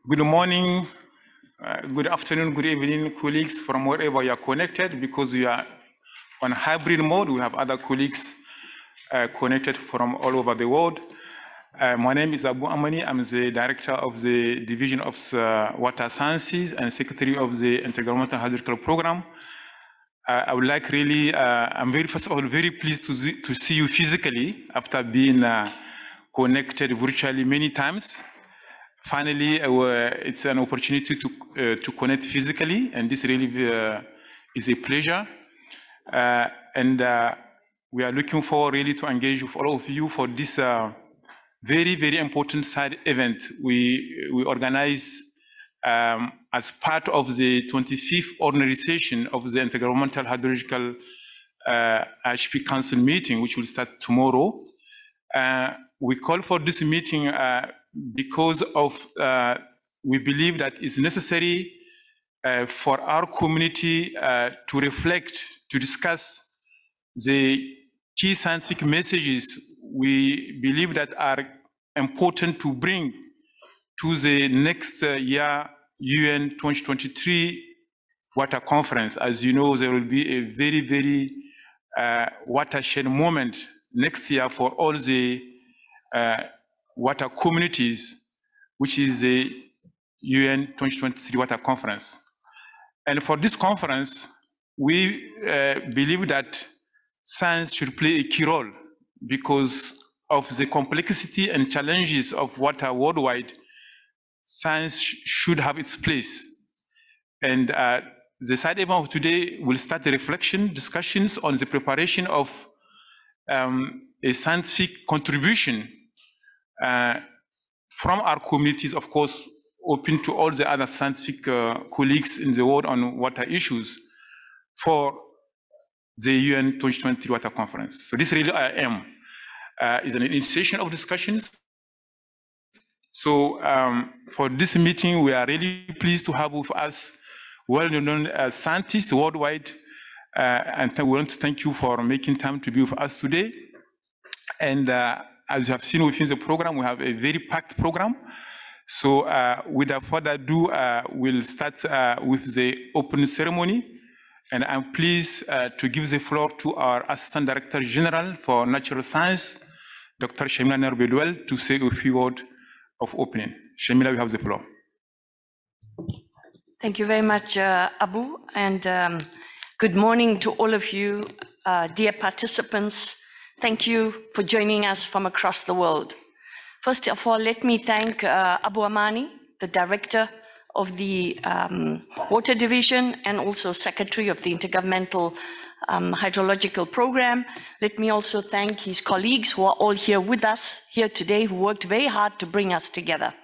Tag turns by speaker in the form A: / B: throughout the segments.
A: Good morning, good afternoon, good evening, colleagues from wherever you are connected. Because we are on hybrid mode, we have other colleagues connected from all over the world. My name is Abu Amani. I'm the director of the Division of Water Sciences and Secretary of the Intergovernmental Hydrological Programme. I would like really, I'm first of all very pleased to see you physically after being connected virtually many times. Finally, it's an opportunity to connect physically, and this really is a pleasure. And we are looking forward really to engage with all of you for this very, very important side event we organize as part of the 25th ordinary session of the Intergovernmental Hydrological IHP Council meeting, which will start tomorrow. We call for this meeting because of we believe that it's necessary for our community to reflect, to discuss the key scientific messages we believe that are important to bring to the next year UN 2023 Water Conference. As you know, there will be a very, very watershed moment next year for all the water communities, which is the UN 2023 Water Conference. And for this conference, we believe that science should play a key role because of the complexity and challenges of water worldwide. Science should have its place. And the side event of today will start the reflection, discussions on the preparation of a scientific contribution from our communities, of course, open to all the other scientific colleagues in the world on water issues for the UN 2023 Water Conference. So this really is an initiation of discussions. So for this meeting, we are really pleased to have with us well-known scientists worldwide, and we want to thank you for making time to be with us today. And as you have seen within the program, we have a very packed program. So without further ado, we'll start with the opening ceremony. And I'm pleased to give the floor to our Assistant Director General for Natural Science, Dr. Shamila Nair-Bedouelle, to say a few words of opening. Shamila, you have the floor.
B: Thank you very much, Abu, and good morning to all of you, dear participants. Thank you for joining us from across the world. First of all, let me thank Abu Amani, the Director of the Water Division and also Secretary of the Intergovernmental Hydrological Programme. Let me also thank his colleagues who are all here with us here today, who worked very hard to bring us together.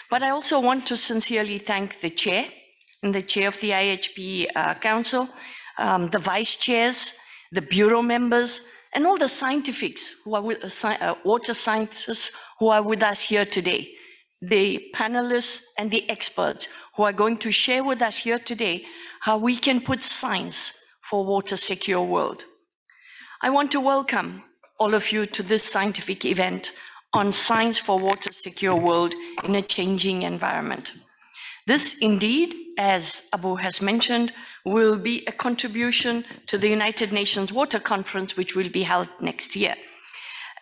B: But I also want to sincerely thank the Chair and the Chair of the IHP Council, the Vice Chairs, the Bureau members, and all the scientists who are water scientists who are with us here today, the panelists and the experts who are going to share with us here today how we can put science for a water-secure world. I want to welcome all of you to this scientific event on Science for a Water-Secure World in a Changing Environment. This indeed, as Abu has mentioned, will be a contribution to the United Nations Water Conference, which will be held next year.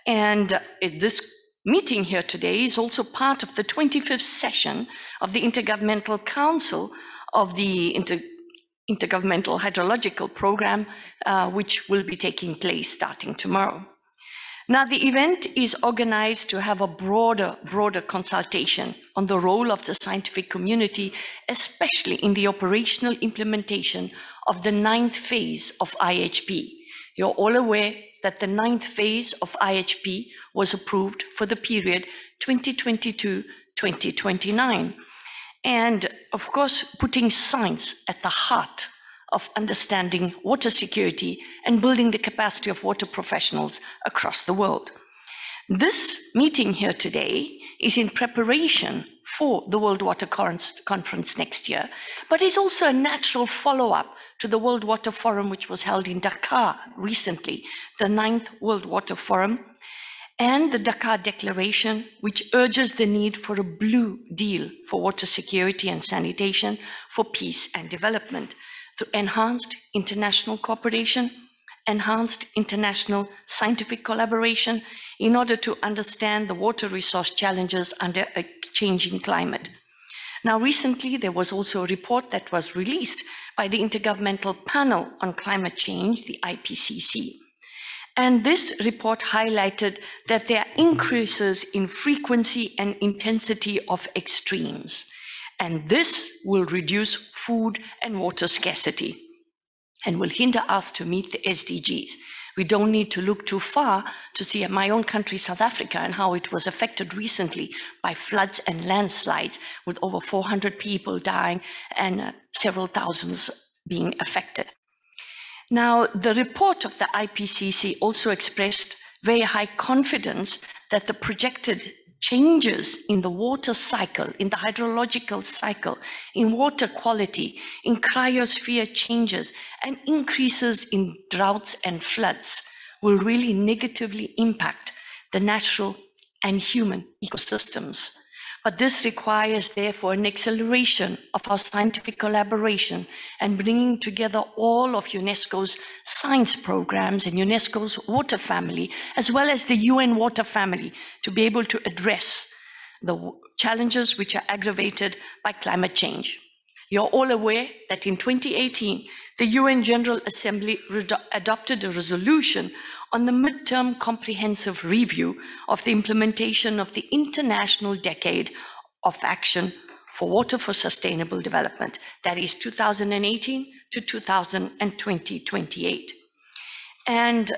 B: And this meeting here today is also part of the 25th session of the Intergovernmental Council of the Intergovernmental Hydrological Programme, which will be taking place starting tomorrow. Now, the event is organized to have a broader consultation on the role of the scientific community, especially in the operational implementation of the 9th phase of IHP. You're all aware that the 9th phase of IHP was approved for the period 2022-2029. And of course, putting science at the heart of understanding water security and building the capacity of water professionals across the world. This meeting here today is in preparation for the World Water Conference next year, but is also a natural follow-up to the World Water Forum, which was held in Dakar recently, the 9th World Water Forum. and the Dakar Declaration, which urges the need for a blue deal for water security and sanitation for peace and development through enhanced international cooperation, enhanced international scientific collaboration in order to understand the water resource challenges under a changing climate. Now, recently, there was also a report that was released by the Intergovernmental Panel on Climate Change, the IPCC. And this report highlighted that there are increases in frequency and intensity of extremes. And this will reduce food and water scarcity and will hinder us to meet the SDGs. We don't need to look too far to see my own country, South Africa, and how it was affected recently by floods and landslides, with over 400 people dying and several thousands being affected. Now, the report of the IPCC also expressed very high confidence that the projected changes in the water cycle, in the hydrological cycle, in water quality, in cryosphere changes, and increases in droughts and floods will really negatively impact the natural and human ecosystems. But this requires, therefore, an acceleration of our scientific collaboration and bringing together all of UNESCO's science programs and UNESCO's water family, as well as the UN water family, to be able to address the challenges which are aggravated by climate change. You're all aware that in 2018, the UN General Assembly adopted a resolution on the midterm comprehensive review of the implementation of the International Decade of Action for Water for Sustainable Development, that is 2018 to 2028. And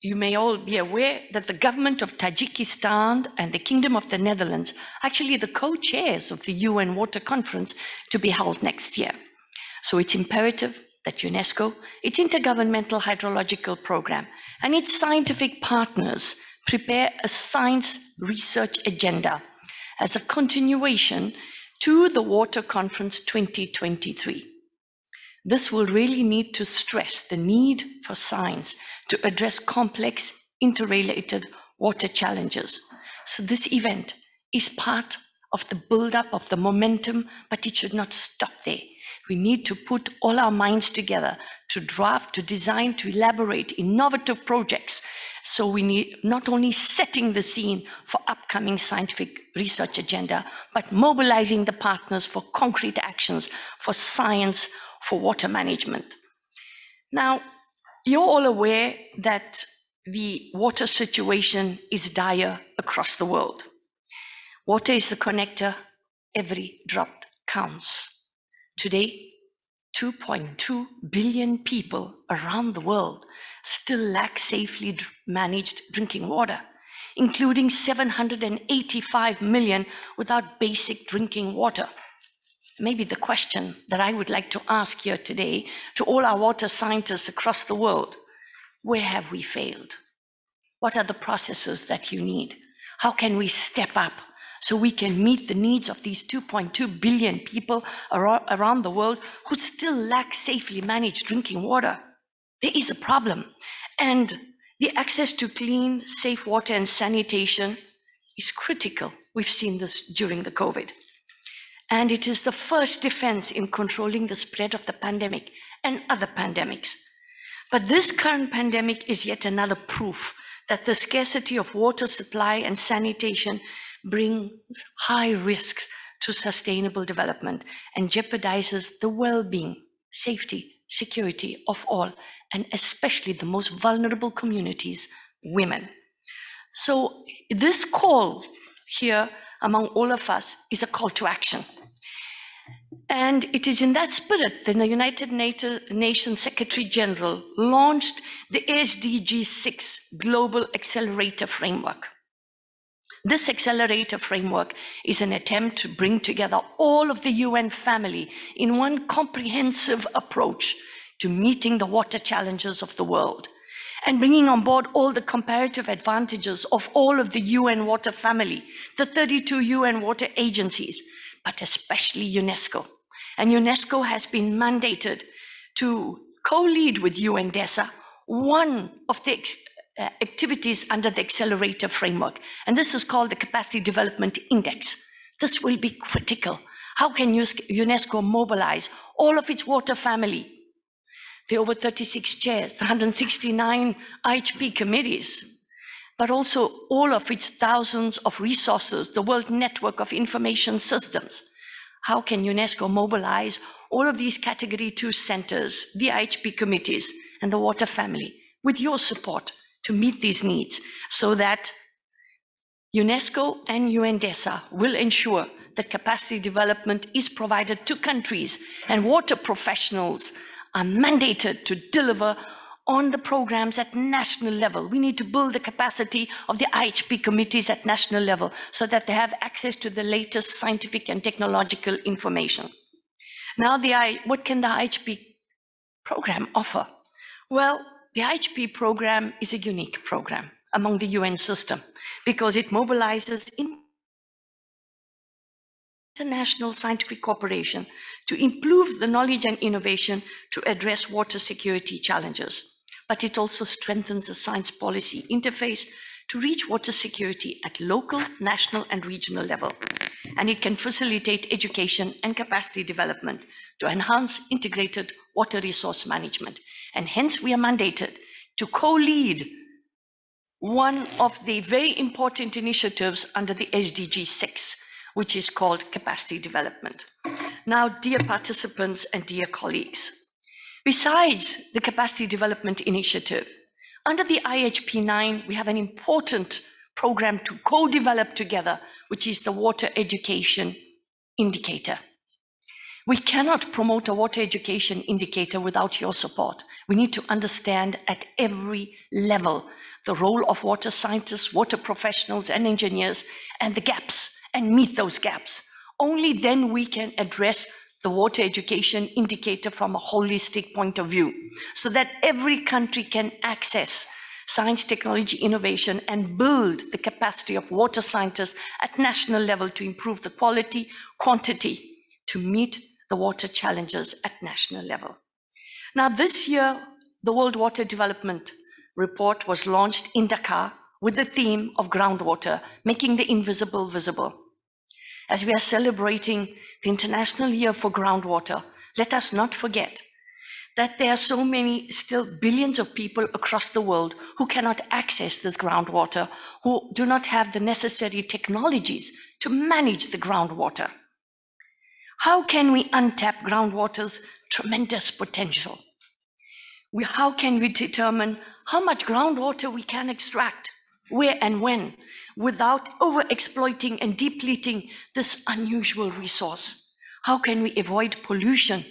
B: you may all be aware that the government of Tajikistan and the Kingdom of the Netherlands are actually the co-chairs of the UN Water Conference to be held next year. So it's imperative that UNESCO, its Intergovernmental Hydrological Programme, and its scientific partners prepare a science research agenda as a continuation to the Water Conference 2023. This will really need to stress the need for science to address complex, interrelated water challenges. So this event is part of the build-up of the momentum, but it should not stop there. We need to put all our minds together to draft, to design, to elaborate innovative projects. So we need not only setting the scene for upcoming scientific research agenda, but mobilizing the partners for concrete actions, for science, for water management. Now, you're all aware that the water situation is dire across the world. Water is the connector. Every drop counts. Today, 2.2 billion people around the world still lack safely managed drinking water, including 785 million without basic drinking water. Maybe the question that I would like to ask here today to all our water scientists across the world: where have we failed? What are the processes that you need? How can we step up so we can meet the needs of these 2.2 billion people around the world who still lack safely managed drinking water? There is a problem. And the access to clean, safe water and sanitation is critical. We've seen this during the COVID. And it is the first defense in controlling the spread of the pandemic and other pandemics. But this current pandemic is yet another proof that the scarcity of water supply and sanitation brings high risks to sustainable development and jeopardizes the well-being, safety, security of all, and especially the most vulnerable communities, women. So this call here among all of us is a call to action. And it is in that spirit that the United Nations Secretary General launched the SDGs 6 Global Accelerator Framework. This accelerator framework is an attempt to bring together all of the UN family in one comprehensive approach to meeting the water challenges of the world, and bringing on board all the comparative advantages of all of the UN water family, the 32 UN water agencies, but especially UNESCO. And UNESCO has been mandated to co-lead with UNDESA one of the activities under the accelerator framework. And this is called the Capacity Development Index. This will be critical. How can UNESCO mobilize all of its water family, the over 36 chairs, the 169 IHP committees, but also all of its thousands of resources, the world network of information systems? How can UNESCO mobilize all of these Category 2 centers, the IHP committees, and the water family with your support to meet these needs so that UNESCO and UNDESA will ensure that capacity development is provided to countries and water professionals are mandated to deliver on the programs at national level? We need to build the capacity of the IHP committees at national level so that they have access to the latest scientific and technological information. Now, what can the IHP program offer? Well, the IHP program is a unique program among the UN system because it mobilizes international scientific cooperation to improve the knowledge and innovation to address water security challenges. But it also strengthens the science policy interface to reach water security at local, national, and regional level. And it can facilitate education and capacity development to enhance integrated water resource management. And hence we are mandated to co-lead one of the very important initiatives under the SDG 6, which is called capacity development. Now, dear participants and dear colleagues, besides the capacity development initiative, under the IHP-IX, we have an important program to co-develop together, which is the water education indicator. We cannot promote a water education indicator without your support. We need to understand at every level the role of water scientists, water professionals, and engineers, and the gaps, and meet those gaps. Only then we can address the water education indicator from a holistic point of view, so that every country can access science, technology, innovation, and build the capacity of water scientists at national level to improve the quality, quantity, to meet the water challenges at national level. Now, this year, the World Water Development Report was launched in Dakar with the theme of groundwater, making the invisible visible. As we are celebrating the International Year for Groundwater, let us not forget that there are so many, still billions of people across the world who cannot access this groundwater, who do not have the necessary technologies to manage the groundwater. How can we untap groundwater's tremendous potential? How can we determine how much groundwater we can extract, where and when, without over-exploiting and depleting this unusual resource? How can we avoid pollution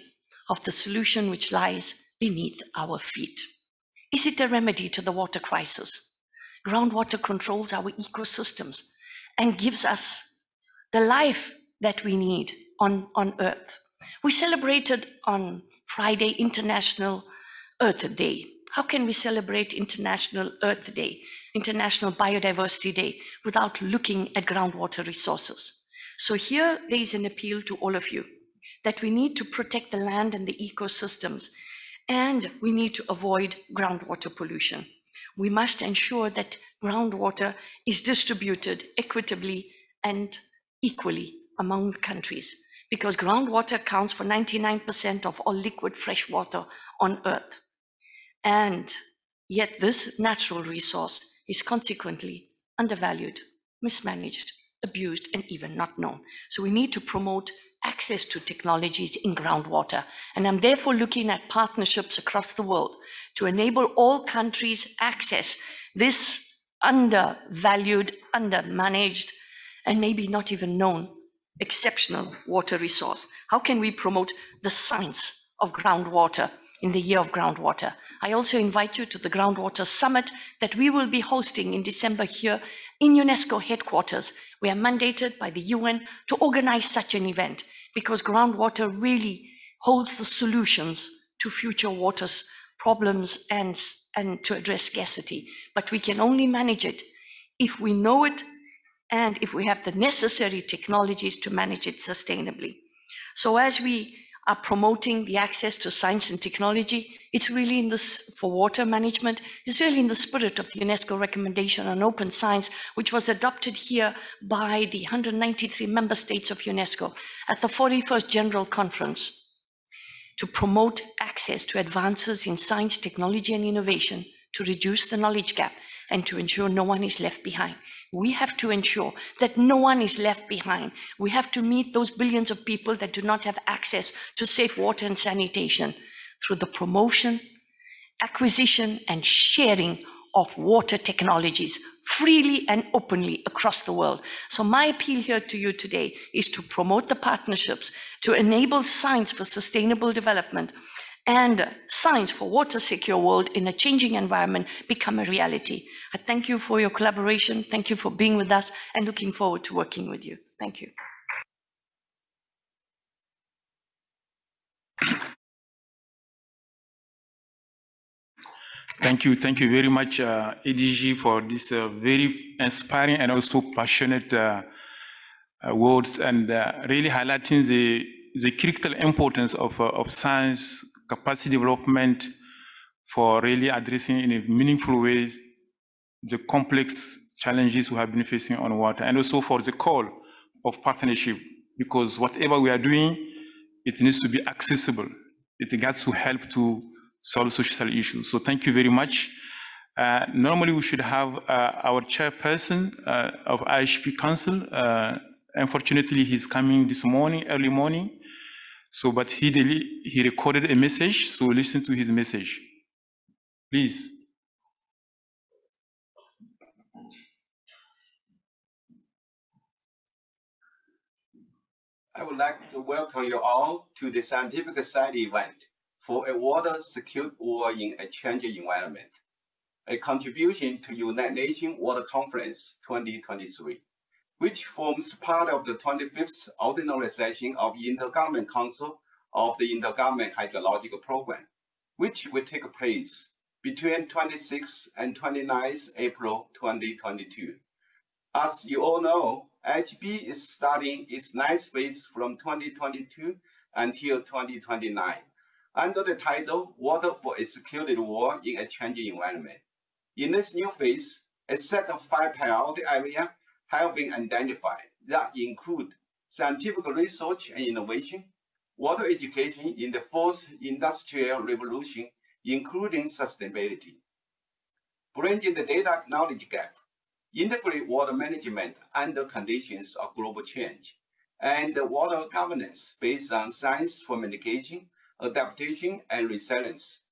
B: of the solution which lies beneath our feet? Is it a remedy to the water crisis? Groundwater controls our ecosystems and gives us the life that we need on Earth. We celebrated on Friday International Earth Day. How can we celebrate International Earth Day, International Biodiversity Day, without looking at groundwater resources? So here there is an appeal to all of you that we need to protect the land and the ecosystems, and we need to avoid groundwater pollution. We must ensure that groundwater is distributed equitably and equally among countries, because groundwater accounts for 99% of all liquid fresh water on Earth. And yet this natural resource is consequently undervalued, mismanaged, abused, and even not known. So we need to promote access to technologies in groundwater. And I'm therefore looking at partnerships across the world to enable all countries access this undervalued, undermanaged, and maybe not even known exceptional water resource. How can we promote the science of groundwater in the Year of Groundwater? I also invite you to the Groundwater Summit that we will be hosting in December here in UNESCO headquarters. We are mandated by the UN to organize such an event because groundwater really holds the solutions to future water problems and to address scarcity. But we can only manage it if we know it and if we have the necessary technologies to manage it sustainably. So as we are promoting the access to science and technology. It's really in this, for water management, it's really in the spirit of the UNESCO recommendation on open science, which was adopted here by the 193 member states of UNESCO at the 41st General Conference, to promote access to advances in science, technology, and innovation, to reduce the knowledge gap, and to ensure no one is left behind. We have to ensure that no one is left behind. We have to meet those billions of people that do not have access to safe water and sanitation through the promotion, acquisition, and sharing of water technologies freely and openly across the world. So my appeal here to you today is to promote the partnerships to enable science for sustainable development and science for water secure world in a changing environment become a reality. I thank you for your collaboration. Thank you for being with us and looking forward to working with you. Thank you.
A: Thank you very much, ADG, for this very inspiring and also passionate words, and really highlighting the critical importance of science capacity development for really addressing in a meaningful way the complex challenges we have been facing on water, and also for the call of partnership, because whatever we are doing, it needs to be accessible. It has to help to solve social issues. So thank you very much. Normally we should have our chairperson of IHP Council. Unfortunately, he's coming this morning, early morning. So, but he recorded a message, so listen to his message. Please.
C: I would like to welcome you all to the scientific side event for a water-secured world in a changing environment, a contribution to United Nations Water Conference 2023, which forms part of the 25th Ordinary Session of the Intergovernmental Council of the Intergovernmental Hydrological Programme, which will take place between 26 and 29 April 2022. As you all know, IHP is starting its ninth phase from 2022 until 2029, under the title Water for a Secured World in a Changing Environment. In this new phase, a set of 5 priority areas have been identified that include scientific research and innovation, water education in the fourth industrial revolution, including sustainability, bridging the data knowledge gap, integrate water management under conditions of global change, and water governance based on science for mitigation, adaptation, and resilience.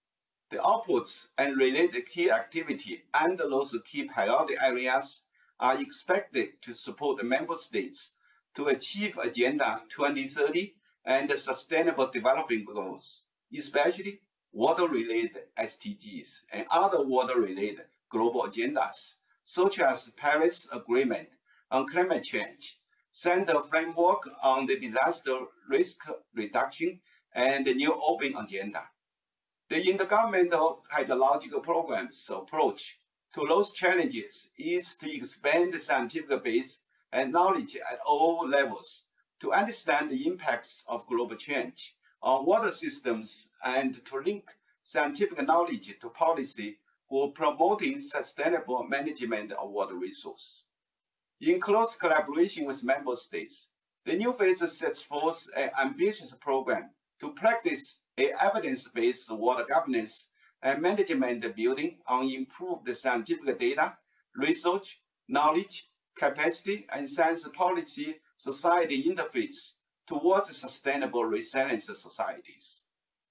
C: The outputs and related key activity under those key priority areas are expected to support the member states to achieve Agenda 2030 and the Sustainable Development Goals, especially water-related SDGs and other water-related global agendas, such as Paris Agreement on climate change, Center Framework on the Disaster Risk Reduction, and the New Open Agenda. The Intergovernmental Hydrological Programme's approach to those challenges is to expand the scientific base and knowledge at all levels to understand the impacts of global change on water systems and to link scientific knowledge to policy for promoting sustainable management of water resources. In close collaboration with member states, the new phase sets forth an ambitious program to practice an evidence-based water governance and management building on improved scientific data, research, knowledge, capacity, and science policy society interface towards sustainable resilient societies.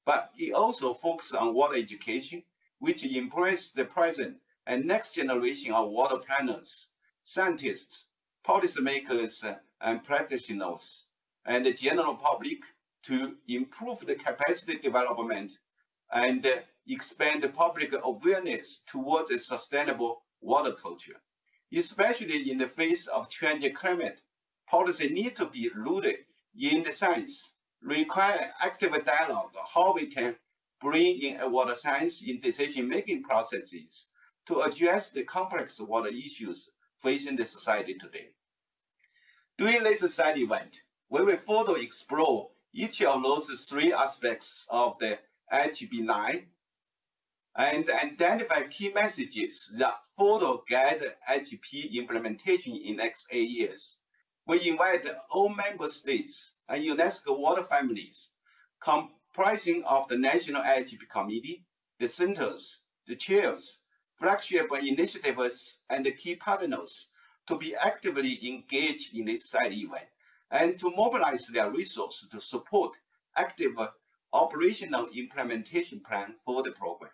C: But it also focuses on water education, which embraces the present and next generation of water planners, scientists, policymakers, and practitioners, and the general public to improve the capacity development and expand the public awareness towards a sustainable water culture. Especially in the face of changing climate, policy needs to be rooted in the science, require active dialogue on how we can bring in a water science in decision-making processes to address the complex water issues facing the society today. During this side event, we will further explore each of those three aspects of the IHP-IX and identify key messages that further guide IHP implementation in the next 8 years. We invite all member states and UNESCO water families comprising of the National IHP Committee, the centers, the chairs, flagship initiatives, and the key partners to be actively engaged in this side event and to mobilize their resources to support active operational implementation plan for the program.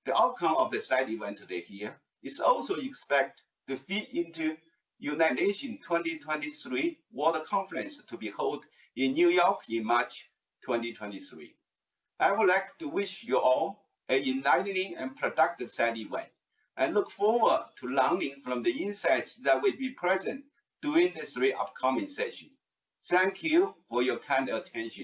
C: The outcome of the side event today here is also expected to feed into United Nations 2023 Water Conference to be held in New York in March 2023. I would like to wish you all an enlightening and productive side event and look forward to learning from the insights that will be present during the three upcoming sessions. Thank you for your kind attention.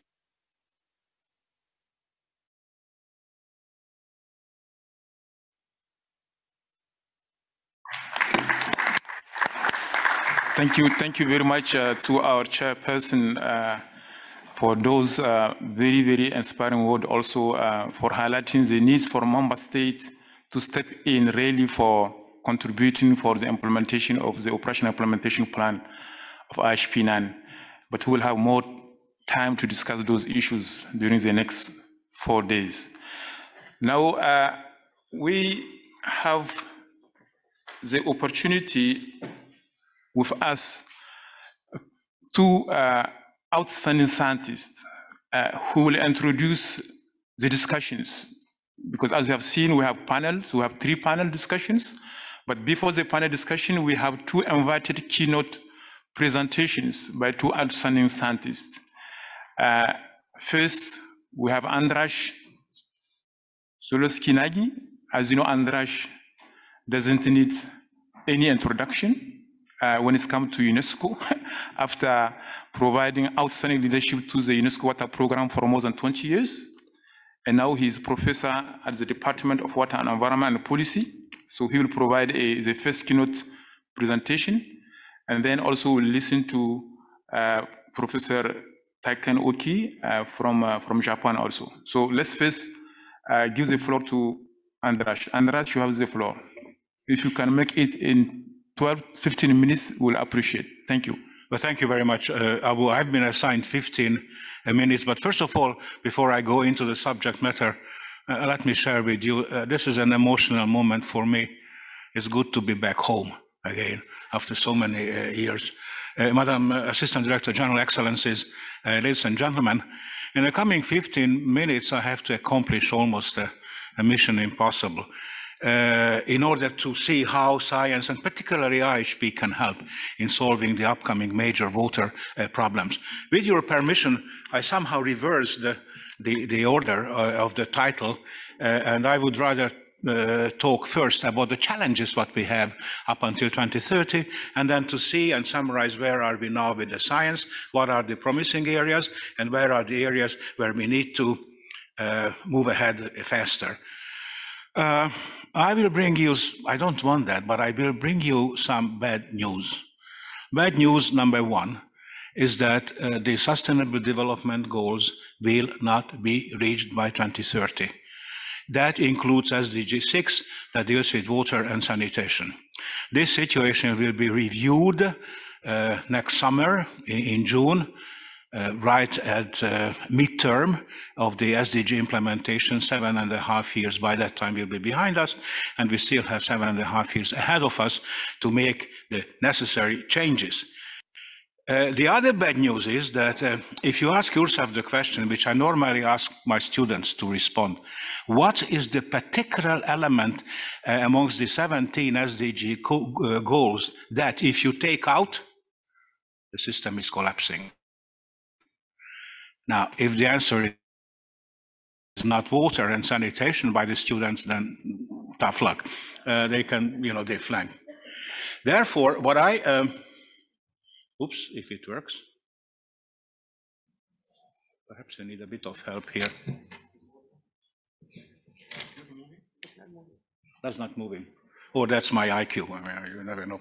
A: Thank you very much to our chairperson for those very, very inspiring words, also for highlighting the needs for member states to step in really for contributing for the implementation of the operational implementation plan of IHP-IX. But we'll have more time to discuss those issues during the next 4 days. Now, we have the opportunity with us two outstanding scientists who will introduce the discussions. Because as you have seen, we have panels, we have 3 panel discussions. But before the panel discussion, we have 2 invited keynote presentations by 2 outstanding scientists. First, we have András Szöllősi-Nagy. As you know, András doesn't need any introduction when it comes to UNESCO, after providing outstanding leadership to the UNESCO Water Programme for more than 20 years. And now he's professor at the Department of Water and Environment and Policy. So he will provide the first keynote presentation. And then also we'll listen to Professor Taiken Oki from Japan also. So let's first give the floor to András. András, you have the floor. If you can make it in 12-15 minutes, we'll appreciate. Thank you.
D: Well, thank you very much, Abu. I've been assigned 15 minutes, but first of all, before I go into the subject matter, let me share with you, this is an emotional moment for me. It's good to be back home again after so many years. Madam Assistant Director General, Excellencies, ladies and gentlemen, in the coming 15 minutes, I have to accomplish almost a mission impossible. In order to see how science and particularly IHP can help in solving the upcoming major water problems. With your permission, I somehow reversed the order of the title, and I would rather talk first about the challenges what we have up until 2030, and then to see and summarize where are we now with the science, what are the promising areas, and where are the areas where we need to move ahead faster. I will bring you, I don't want that, but I will bring you some bad news. Bad news number 1 is that the Sustainable Development Goals will not be reached by 2030. That includes SDG 6, that deals with water and sanitation. This situation will be reviewed next summer in June, right at midterm of the SDG implementation. 7.5 years by that time will be behind us, and we still have 7.5 years ahead of us to make the necessary changes. The other bad news is that if you ask yourself the question, which I normally ask my students to respond, what is the particular element amongst the 17 SDG goals that if you take out, the system is collapsing? Now, if the answer is not water and sanitation by the students, then tough luck. They can, they flank. Therefore, what I, oops, if it works. Perhaps I need a bit of help here. That's not moving. Oh, that's my IQ. I mean, you never know.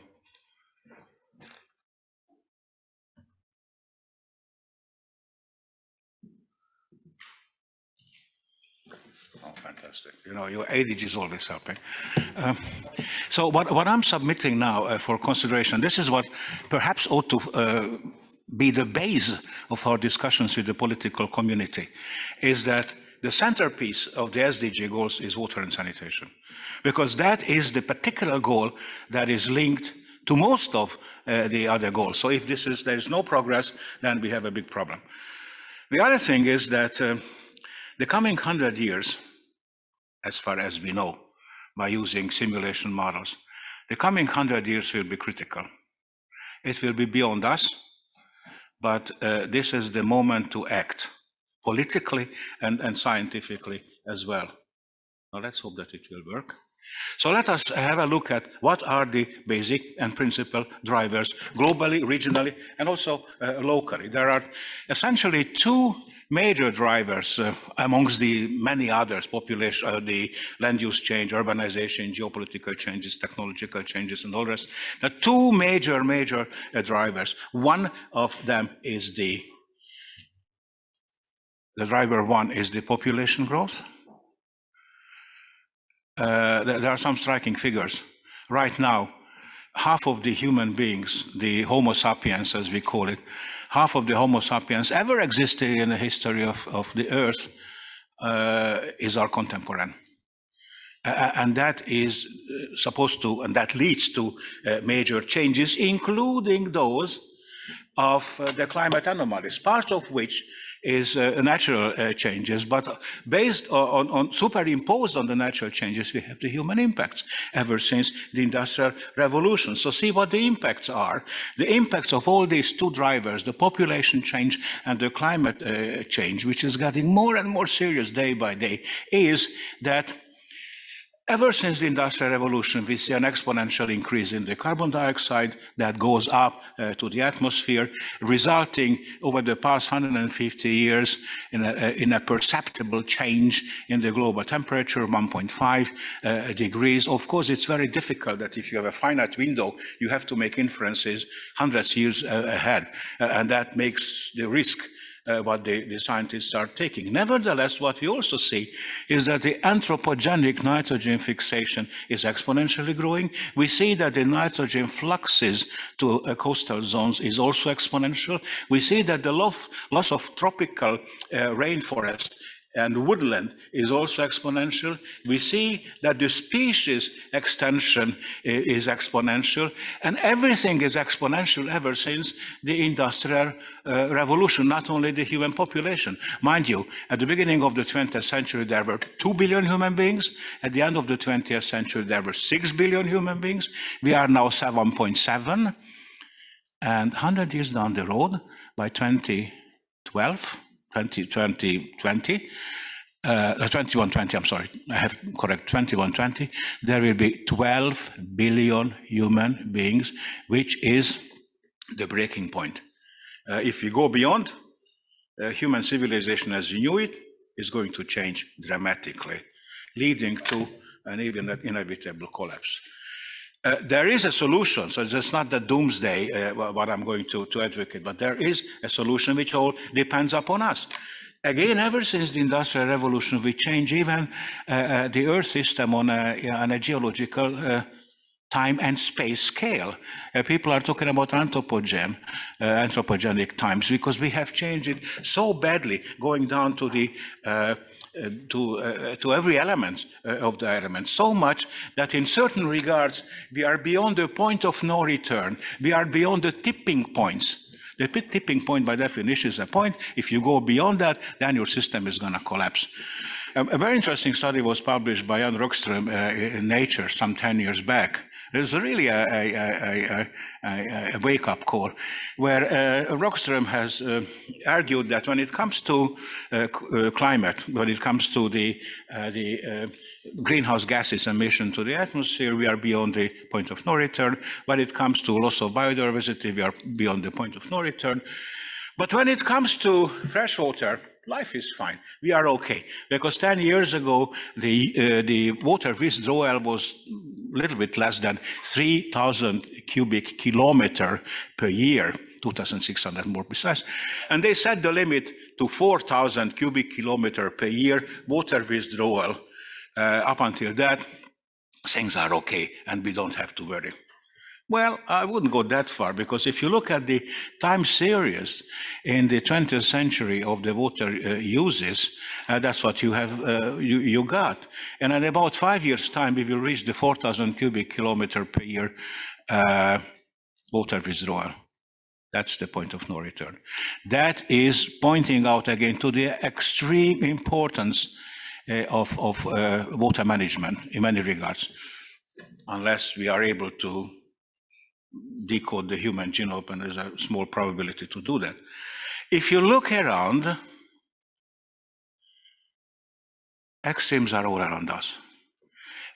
D: Oh, fantastic. You know, your ADG is always helping. So what I'm submitting now for consideration, this is what perhaps ought to be the base of our discussions with the political community, is that the centerpiece of the SDG goals is water and sanitation, because that is the particular goal that is linked to most of the other goals. So if there is no progress, then we have a big problem. The other thing is that the coming 100 years, as far as we know, by using simulation models, the coming 100 years will be critical. It will be beyond us, but this is the moment to act politically and scientifically as well. Now let's hope that it will work. So let us have a look at what are the basic and principal drivers globally, regionally, and also locally. There are essentially two major drivers amongst the many others: population, the land use change, urbanization, geopolitical changes, technological changes, and all the rest. The two major drivers. One of them is the driver one is the population growth. There are some striking figures. Right now, half of the human beings, the Homo sapiens as we call it, half of the Homo sapiens ever existed in the history of the Earth is our contemporary. And that is supposed to, and that leads to major changes, including those of the climate anomalies, part of which is natural changes, but based on superimposed on the natural changes, we have the human impacts ever since the Industrial Revolution. So see what the impacts are. The impacts of all these two drivers, the population change and the climate change, which is getting more and more serious day by day, is that ever since the Industrial Revolution, we see an exponential increase in the carbon dioxide that goes up to the atmosphere, resulting over the past 150 years in a perceptible change in the global temperature, 1.5 degrees. Of course, it's very difficult that if you have a finite window, you have to make inferences hundreds of years ahead, and that makes the risk what the scientists are taking. Nevertheless, what we also see is that the anthropogenic nitrogen fixation is exponentially growing. We see that the nitrogen fluxes to coastal zones is also exponential. We see that the loss of tropical rainforest and woodland is also exponential. We see that the species extension is exponential, and everything is exponential ever since the Industrial Revolution, not only the human population. Mind you, at the beginning of the 20th century, there were 2 billion human beings. At the end of the 20th century, there were 6 billion human beings. We are now 7.7, and 100 years down the road, by 2120, I'm sorry, I have correct, 2120, there will be 12 billion human beings, which is the breaking point. If we go beyond, human civilization as we knew it is going to change dramatically, leading to an inevitable collapse. There is a solution, so it's not the doomsday, what I'm going to advocate, but there is a solution which all depends upon us. Again, ever since the Industrial Revolution, we change even the Earth system on a geological time and space scale. People are talking about anthropogenic times, because we have changed it so badly, going down to the to every element of the element, so much that in certain regards we are beyond the point of no return. We are beyond the tipping points. The tipping point by definition is a point. If you go beyond that, then your system is going to collapse. A very interesting study was published by Jan Rockström in Nature some 10 years back. It was really a wake-up call, where Rockström has argued that when it comes to climate, when it comes to the greenhouse gases emission to the atmosphere, we are beyond the point of no return. When it comes to loss of biodiversity, we are beyond the point of no return. But when it comes to fresh water, life is fine. We are okay. Because 10 years ago, the water withdrawal was a little bit less than 3,000 cubic kilometers per year, 2,600 more precise. And they set the limit to 4,000 cubic kilometer per year water withdrawal. Up until that, things are okay, and we don't have to worry. Well, I wouldn't go that far, because if you look at the time series in the 20th century of the water uses, that's what you have, you got. And in about 5 years' time, we will reach the 4,000 cubic kilometer per year water withdrawal. That's the point of no return. That is pointing out again to the extreme importance of water management in many regards, unless we are able to decode the human genome, and there's a small probability to do that. If you look around, extremes are all around us.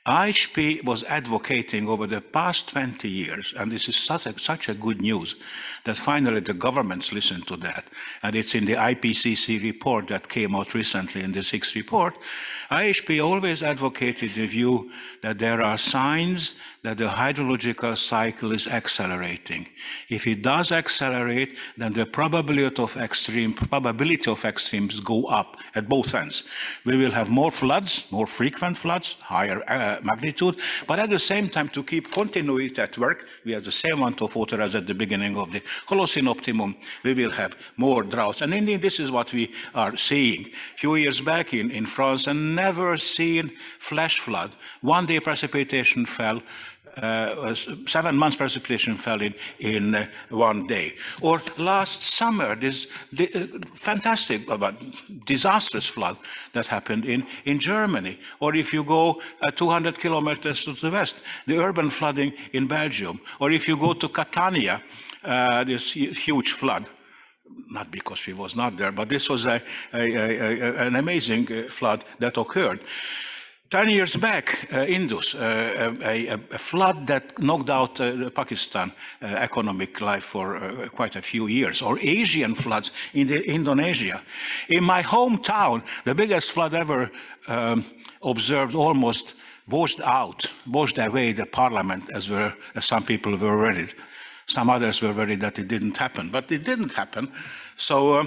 D: IHP was advocating over the past 20 years, and this is such a good news, that finally the governments listened to that, and it's in the IPCC report that came out recently in the 6th report. IHP always advocated the view that there are signs that the hydrological cycle is accelerating. If it does accelerate, then the probability of extremes go up at both ends. We will have more floods, more frequent floods, higher magnitude, but at the same time, to keep continuity at work, we have the same amount of water as at the beginning of the Holocene optimum. We will have more droughts, and indeed this is what we are seeing. A few years back in France, a never seen flash flood. 1 day precipitation fell, 7 months precipitation fell in 1 day. Or last summer, this fantastic but disastrous flood that happened in Germany. Or if you go 200 kilometers to the west, the urban flooding in Belgium. Or if you go to Catania, this huge flood. Not because she was not there, but this was an amazing flood that occurred. 10 years back, Indus, a flood that knocked out Pakistan economic life for quite a few years, or Asian floods in Indonesia. In my hometown, the biggest flood ever observed almost washed away the parliament, as some people were worried. Some others were worried that it didn't happen, but it didn't happen. So,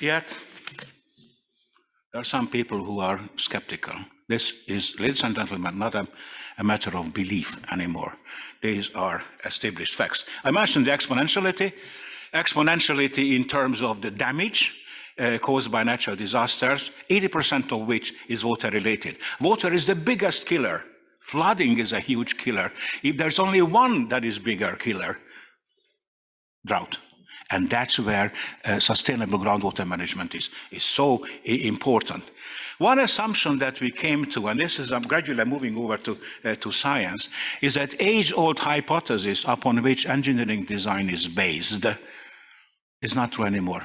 D: yet, there are some people who are skeptical. This is, ladies and gentlemen, not a matter of belief anymore. These are established facts. I mentioned the exponentiality. Exponentiality in terms of the damage caused by natural disasters, 80% of which is water-related. Water is the biggest killer. Flooding is a huge killer. If there's only one that is bigger killer, drought. And that's where sustainable groundwater management is so important. One assumption that we came to, and this is, I'm gradually moving over to science, is that age-old hypothesis upon which engineering design is based is not true anymore.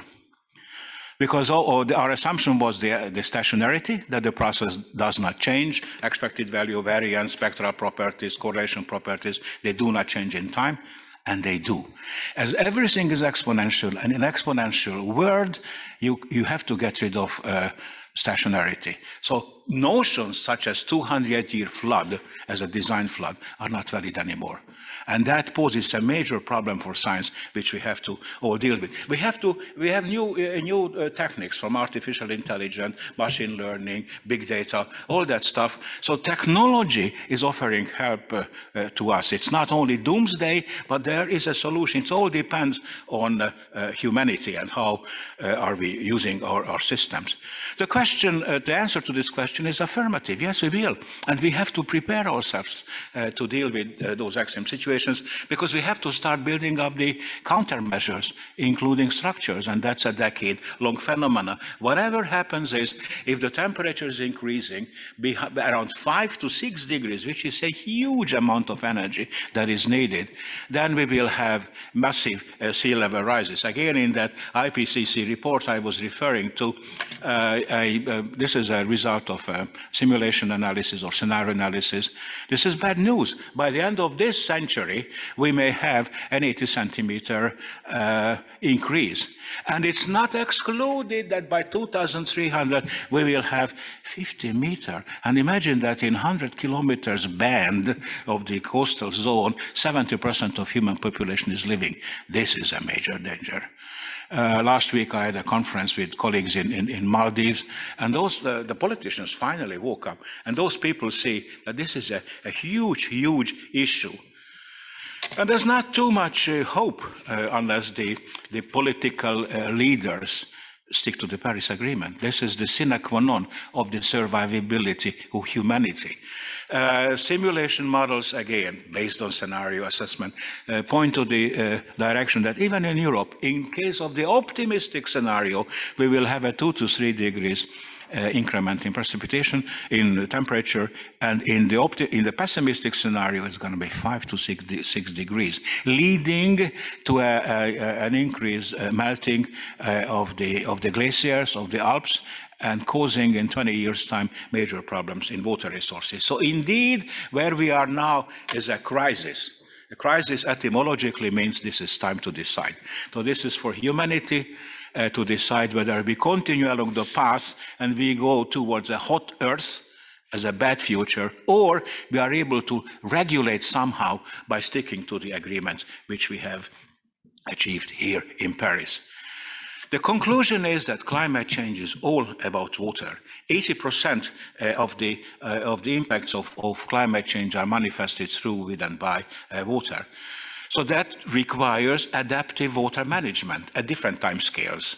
D: Because our assumption was the stationarity, that the process does not change, expected value variance, spectral properties, correlation properties, they do not change in time, and they do. As everything is exponential, and in exponential world, you have to get rid of stationarity. So notions such as 200-year flood as a design flood are not valid anymore. And that poses a major problem for science, which we have to all deal with. We have new techniques from artificial intelligence, machine learning, big data, all that stuff. So technology is offering help to us. It's not only doomsday, but there is a solution. It all depends on humanity and how are we using our systems. The answer to this question is affirmative. Yes, we will. And we have to prepare ourselves to deal with those extreme situations, because we have to start building up the countermeasures, including structures, and that's a decade-long phenomenon. Whatever happens is, if the temperature is increasing around 5 to 6 degrees, which is a huge amount of energy that is needed, then we will have massive sea level rises. Again, in that IPCC report I was referring to, this is a result of simulation analysis or scenario analysis. This is bad news. By the end of this century, we may have an 80 centimeter increase. And it's not excluded that by 2300 we will have 50 meter. And imagine that in 100 kilometers band of the coastal zone, 70% of human population is living. This is a major danger. Last week I had a conference with colleagues in Maldives, and the politicians finally woke up, and those people see that this is a huge issue. And there's not too much hope unless the political leaders stick to the Paris Agreement. This is the sine qua non of the survivability of humanity. Simulation models, again, based on scenario assessment, point to the direction that even in Europe, in case of the optimistic scenario, we will have a 2 to 3 degrees increment in precipitation, in temperature, and in the pessimistic scenario, it's going to be 5 to 6 degrees, leading to an increase melting of the glaciers, of the Alps, and causing in 20 years' time major problems in water resources. So indeed, where we are now is a crisis. A crisis etymologically means this is time to decide. So this is for humanity to decide whether we continue along the path and we go towards a hot earth as a bad future, or we are able to regulate somehow by sticking to the agreements which we have achieved here in Paris. The conclusion is that climate change is all about water. 80% of the impacts of climate change are manifested through, with, and by water. So that requires adaptive water management at different timescales.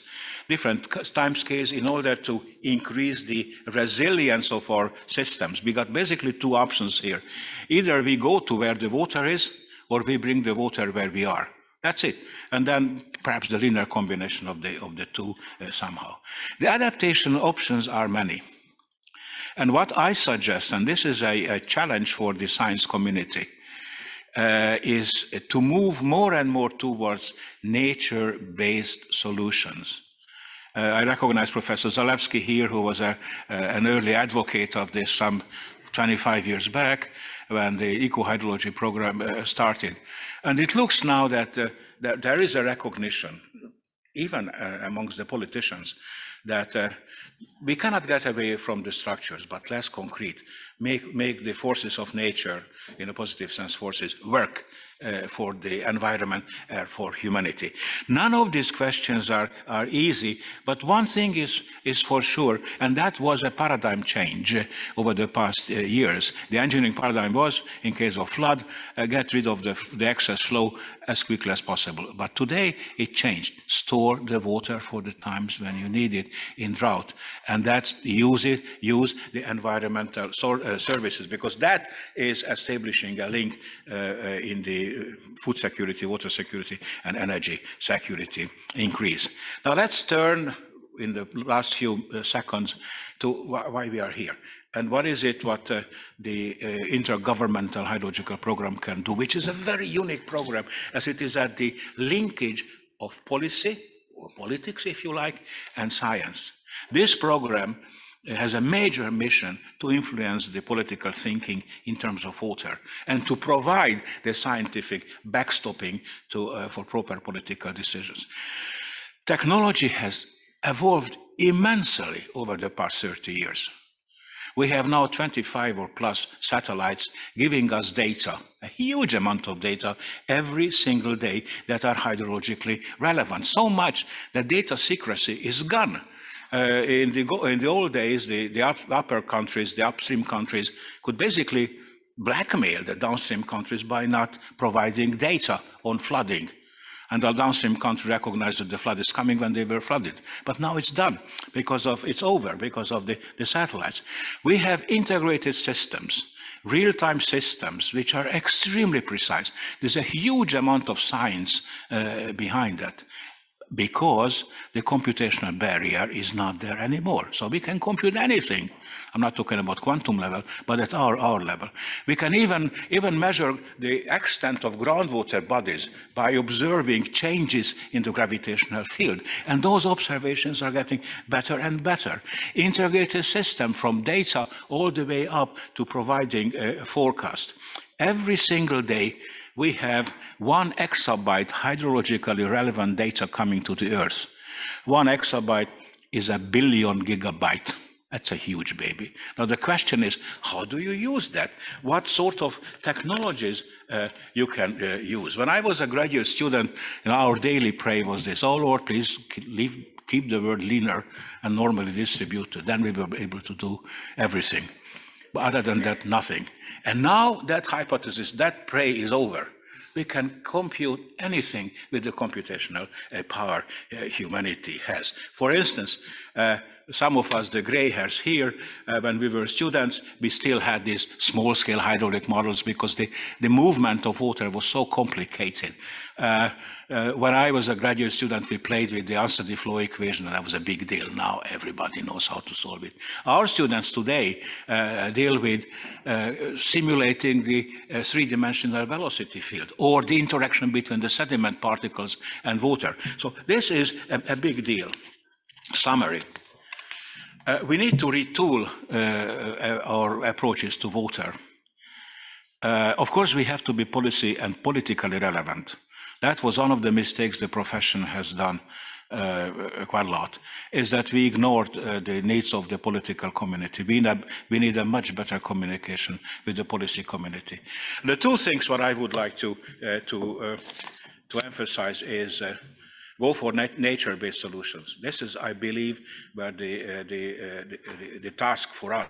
D: Different timescales in order to increase the resilience of our systems. We got basically 2 options here. Either we go to where the water is, or we bring the water where we are. That's it. And then perhaps the linear combination of the two somehow. The adaptation options are many. And what I suggest, and this is a challenge for the science community, is to move more and more towards nature-based solutions. I recognize Professor Zalewski here, who was an early advocate of this some 25 years back when the Eco-Hydrology Programme started. And it looks now that there is a recognition, even amongst the politicians, that we cannot get away from the structures, but less concrete. Make the forces of nature, in a positive sense, forces, work for the environment, for humanity. None of these questions are easy, but one thing is for sure, and that was a paradigm change over the past years. The engineering paradigm was, in case of flood, get rid of the excess flow as quickly as possible. But today it changed. Store the water for the times when you need it in drought, and that's use the environmental services, because that is establishing a link in the food security, water security, and energy security increase. Now let's turn in the last few seconds to why we are here. And what is it what the Intergovernmental Hydrological Programme can do, which is a very unique program, as it is at the linkage of policy, or politics if you like, and science. This program has a major mission to influence the political thinking in terms of water and to provide the scientific backstopping for proper political decisions. Technology has evolved immensely over the past 30 years. We have now 25 or plus satellites giving us data, a huge amount of data every single day that are hydrologically relevant. So much that data secrecy is gone. In the old days, the upper countries, the upstream countries, could basically blackmail the downstream countries by not providing data on flooding. And the downstream country recognized that the flood is coming when they were flooded. But now it's done, it's over because of the satellites. We have integrated systems, real-time systems, which are extremely precise. There's a huge amount of science behind that, because the computational barrier is not there anymore. So we can compute anything. I'm not talking about quantum level, but at our level. We can even measure the extent of groundwater bodies by observing changes in the gravitational field. And those observations are getting better and better. Integrated system from data all the way up to providing a forecast. Every single day, we have 1 exabyte hydrologically relevant data coming to the Earth. 1 exabyte is 1 billion gigabyte. That's a huge baby. Now the question is, how do you use that? What sort of technologies you can use? When I was a graduate student, our daily prayer was this: "Oh Lord, please keep the world leaner and normally distributed. Then we will be able to do everything. But other than that, nothing." And now that hypothesis, that prayer is over. We can compute anything with the computational power humanity has. For instance, some of us, the gray hairs here, when we were students, we still had these small-scale hydraulic models because the movement of water was so complicated. When I was a graduate student, we played with the unsteady flow equation, and that was a big deal. Now everybody knows how to solve it. Our students today deal with simulating the three-dimensional velocity field or the interaction between the sediment particles and water. So this is a big deal. Summary. We need to retool our approaches to water. Of course, we have to be policy and politically relevant. That was one of the mistakes the profession has done quite a lot, is that we ignored the needs of the political community. We need a much better communication with the policy community. The two things what I would like to emphasize is go for nature-based solutions. This is, I believe, where the task for us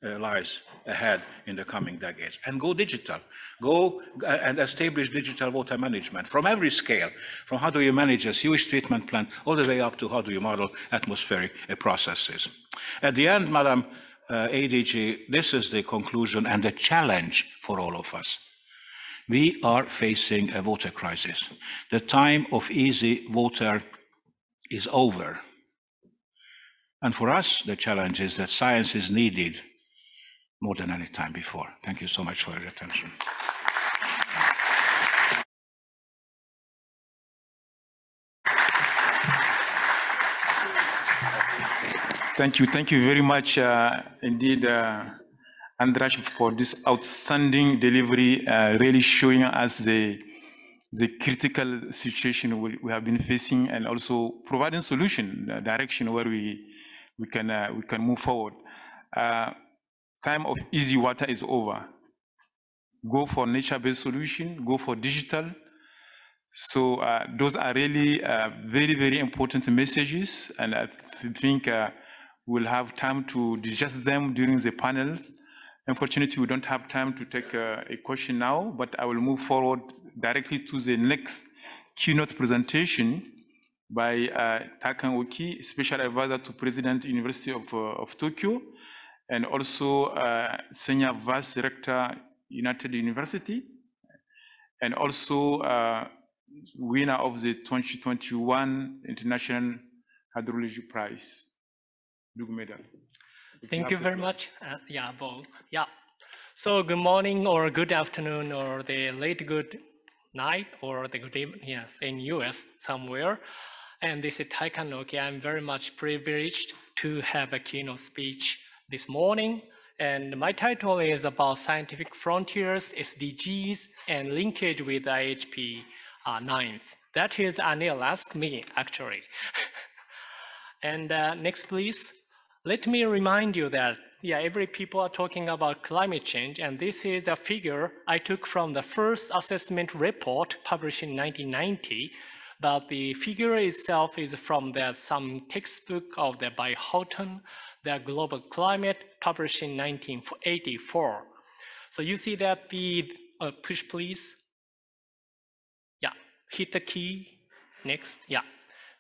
D: lies ahead in the coming decades. And go digital. Go and establish digital water management from every scale, from how do you manage a sewage treatment plant all the way up to how do you model atmospheric processes. At the end, Madam ADG, this is the conclusion and the challenge for all of us. We are facing a water crisis. The time of easy water is over. And for us, the challenge is that science is needed more than any time before. Thank you so much for your attention.
A: Thank you very much indeed, András, for this outstanding delivery, really showing us the critical situation we have been facing, and also providing solution, direction where we can move forward. Time of easy water is over. Go for nature-based solution, go for digital. So those are really very, very important messages, and I think we'll have time to digest them during the panel. Unfortunately, we don't have time to take a question now, but I will move forward directly to the next keynote presentation by Takan Oki, Special Advisor to President University of Tokyo, and also Senior Vice Director, United University, and also winner of the 2021 International Hydrological Prize, Blue Medal.
E: Thank you very much. Bo. Yeah. So good morning or good afternoon or the late good night or the good evening, yes, in US somewhere. And this is Takan Oki. I'm very much privileged to have a keynote speech this morning. And my title is about scientific frontiers, SDGs, and linkage with IHP-IX. That is Anil asked me, actually. And next, please. Let me remind you that, every people are talking about climate change, and this is a figure I took from the first assessment report published in 1990, but the figure itself is from some textbook of by Houghton, the Global Climate, published in 1984. So you see that push please. Hit the key, next,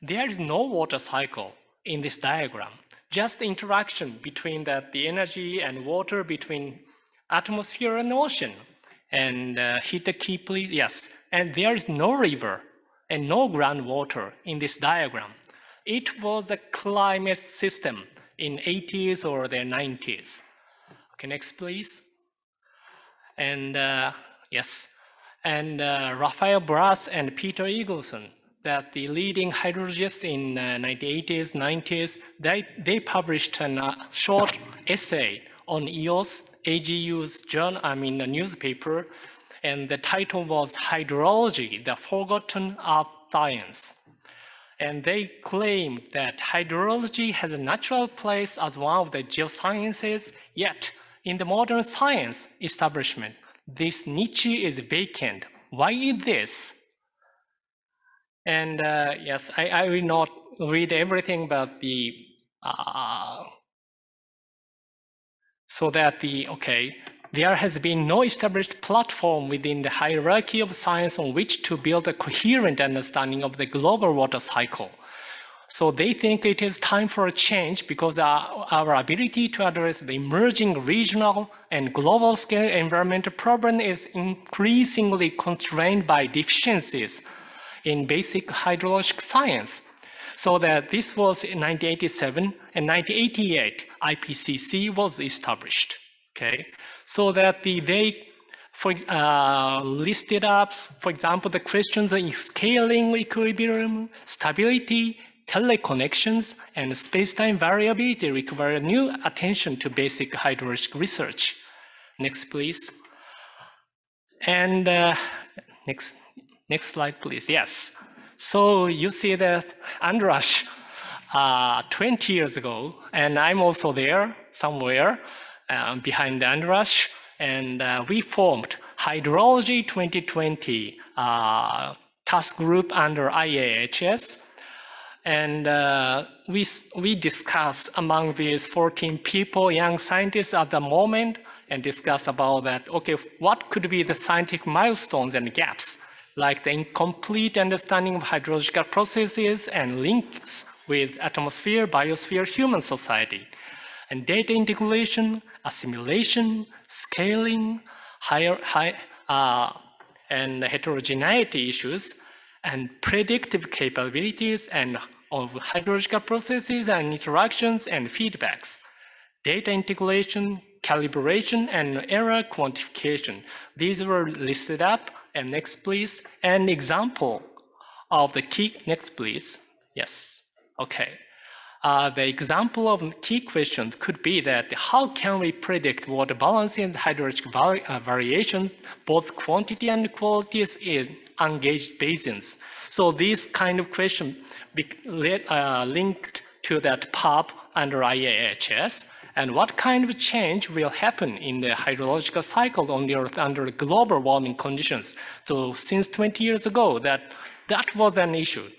E: There is no water cycle in this diagram. Just interaction between the energy and water between atmosphere and ocean. And hit the key, please. Yes. And there is no river and no groundwater in this diagram. It was a climate system in 80s or the 90s. Okay, next, please. And yes. And Raphael Brass and Peter Eagleson, that the leading hydrologists in 1980s, 90s, they published a short essay on EOS, AGU's journal, a newspaper, and the title was Hydrology, the Forgotten Art Science. And they claim that hydrology has a natural place as one of the geosciences, yet in the modern science establishment, this niche is vacant. Why is this? And yes, I will not read everything, but there has been no established platform within the hierarchy of science on which to build a coherent understanding of the global water cycle. So they think it is time for a change because our ability to address the emerging regional and global scale environmental problem is increasingly constrained by deficiencies in basic hydrologic science. So that this was in 1987 and 1988, IPCC was established. Okay, so that they listed up, for example, the questions of scaling equilibrium, stability, teleconnections, and space-time variability require new attention to basic hydrologic research. Next, please. And next slide, please. Yes. So you see that András 20 years ago, and I'm also there somewhere behind András, and we formed Hydrology 2020 task group under IHS. And we discussed among these 14 people, young scientists at the moment, and discussed about that, okay, what could be the scientific milestones and gaps, like the incomplete understanding of hydrological processes and links with atmosphere, biosphere, human society, and data integration, assimilation, scaling, and heterogeneity issues, and predictive capabilities and of hydrological processes and interactions and feedbacks, data integration, calibration, and error quantification. These were listed up. And next, please. An example of the key, next, please. Yes, okay. The example of key questions could be that how can we predict water balance and hydrologic variations, both quantity and qualities in ungauged basins? So this kind of question linked to that PUB under IHS, and what kind of change will happen in the hydrological cycle on the Earth under global warming conditions? So since 20 years ago, that was an issue.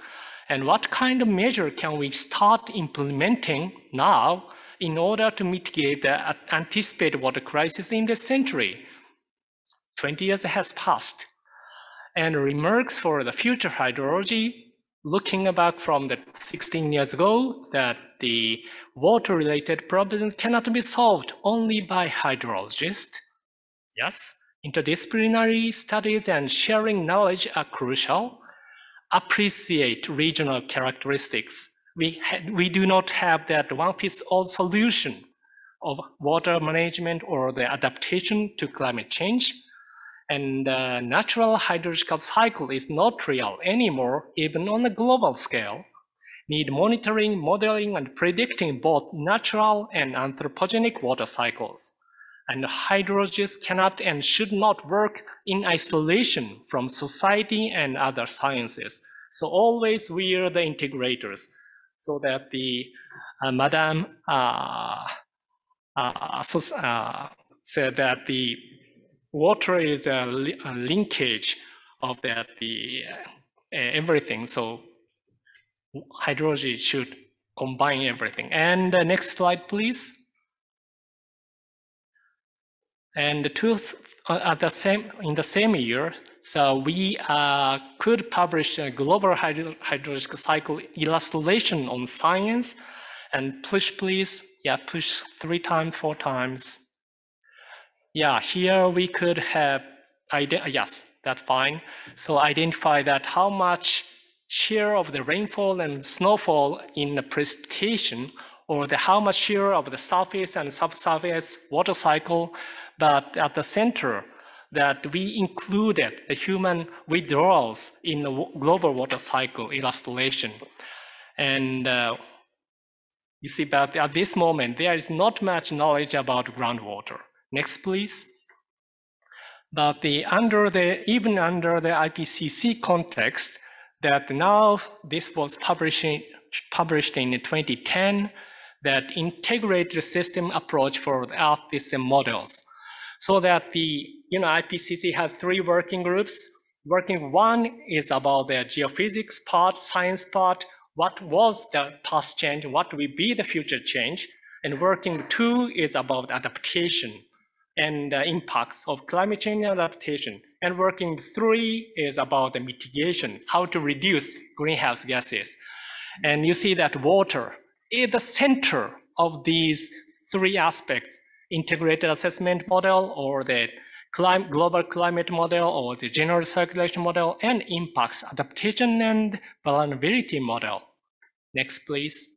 E: And what kind of measure can we start implementing now in order to mitigate the anticipated water crisis in this century? 20 years has passed. And remarks for the future hydrology, looking back from the 16 years ago, that the water-related problems cannot be solved only by hydrologists. Yes, interdisciplinary studies and sharing knowledge are crucial. Appreciate regional characteristics. We do not have that one-piece-all solution of water management or the adaptation to climate change. And the natural hydrological cycle is not real anymore, even on a global scale. Need monitoring, modeling, and predicting both natural and anthropogenic water cycles. And hydrologists cannot and should not work in isolation from society and other sciences. So always we are the integrators, so that the Madame said that the water is a linkage of that everything. So hydrology should combine everything. And next slide, please. And in the same year, so we could publish a global hydrological cycle illustration on science. And push, please. Yeah, push 3 times, 4 times. Yeah, here we could have, yes, that's fine. So identify that how much share of the rainfall and snowfall in the precipitation, or how much share of the surface and subsurface water cycle, but at the center that we included the human withdrawals in the global water cycle illustration. And you see that at this moment, there is not much knowledge about groundwater. Next, please. But even under the IPCC context, that now this was published in 2010, that integrated system approach for the Earth system models. So that the IPCC has 3 working groups. Working 1 is about the geophysics part, science part, what was the past change, what will be the future change. And working 2 is about adaptation and impacts of climate change and adaptation. And working 3 is about the mitigation, how to reduce greenhouse gases. And you see that water is the center of these 3 aspects: integrated assessment model, or the global climate model, or the general circulation model, and impacts adaptation and vulnerability model. Next, please.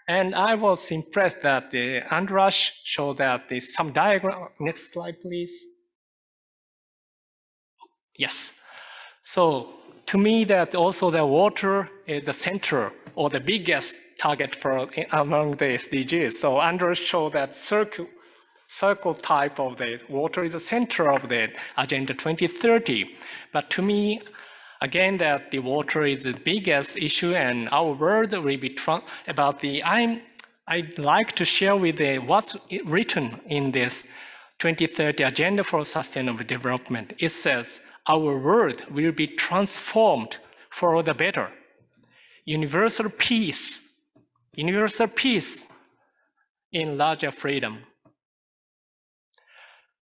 E: And I was impressed that András showed that there's some diagram. Next slide, please. Yes. So to me, that also the water is the center or the biggest target for among the SDGs. So András showed that circle type of the water is the center of the Agenda 2030. But to me, again, that the water is the biggest issue, and our world will be about the. I'd like to share with what's written in this 2030 Agenda for Sustainable Development. It says our world will be transformed for the better. Universal peace in larger freedom.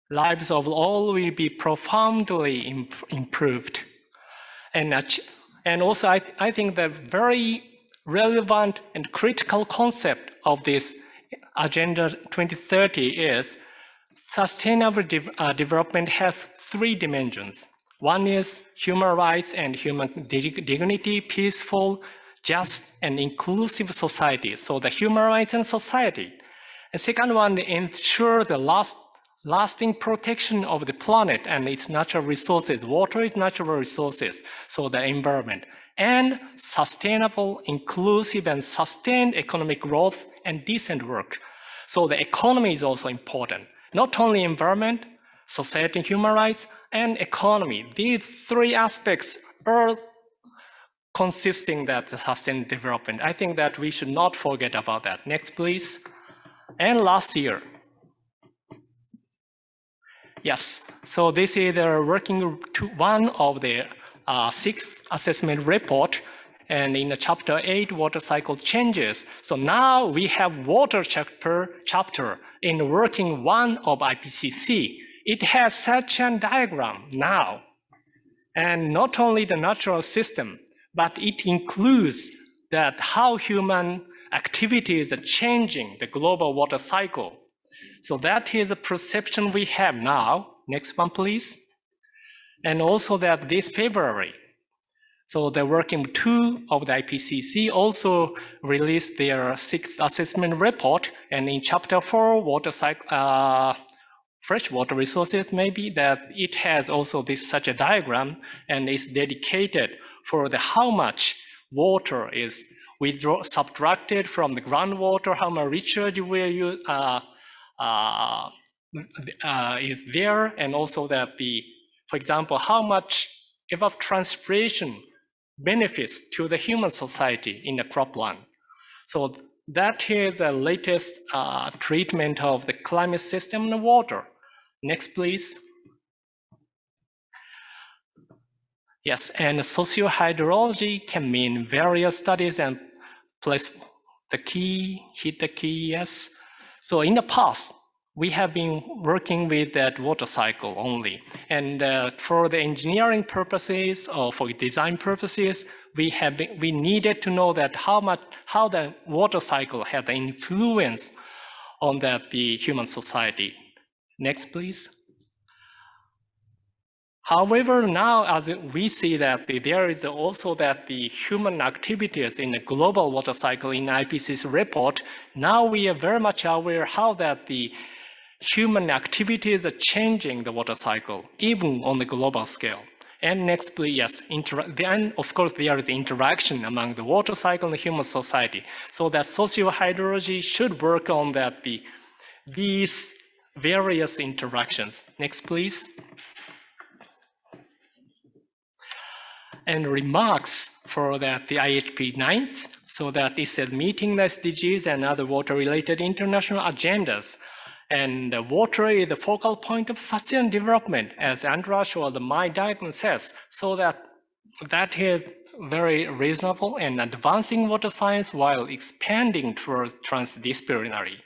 E: Lives of all will be profoundly improved. And also, I think the very relevant and critical concept of this Agenda 2030 is sustainable development has 3 dimensions. One is human rights and human dignity, peaceful, just, and inclusive society. So the human rights and society. And second one, ensure the lasting protection of the planet and its natural resources. Water is natural resources, so the environment. And sustainable, inclusive, and sustained economic growth and decent work. So the economy is also important. Not only environment, society, human rights, and economy. These 3 aspects are consisting that the sustainable development. I think that we should not forget about that. Next, please. And last year. Yes, so this is the working 1 of the 6th assessment report, and in the chapter 8, water cycle changes. So now we have water chapter in working 1 of IPCC. It has such a diagram now, and not only the natural system, but it includes that how human activities are changing the global water cycle. So that is a perception we have now. Next one, please. And also that this February, so the working 2 of the IPCC also released their 6th assessment report, and in chapter 4, water cycle, freshwater resources, maybe that it has also such a diagram, and is dedicated for the how much water is subtracted from the groundwater, how much recharge is there, and also that for example, how much evapotranspiration benefits to the human society in the cropland. So that is the latest treatment of the climate system and the water. Next, please. Yes, and socio-hydrology can mean various studies and place the key, hit the key, yes. So in the past, we have been working with that water cycle only. And for the engineering purposes or for design purposes, we needed to know that how the water cycle had an influence on the human society. Next, please. However, now as we see that there is also that the human activities in the global water cycle in IPCC's report, now we are very much aware how that the human activities are changing the water cycle, even on the global scale. And next, please, yes, then of course there is the interaction among the water cycle and the human society. So that socio-hydrology should work on that these various interactions. Next, please. and remarks for that the IHP-IX, so that it said meeting the SDGs and other water-related international agendas. And water is the focal point of sustainable development, as András or my diagram says, so that is very reasonable and advancing water science while expanding towards transdisciplinary.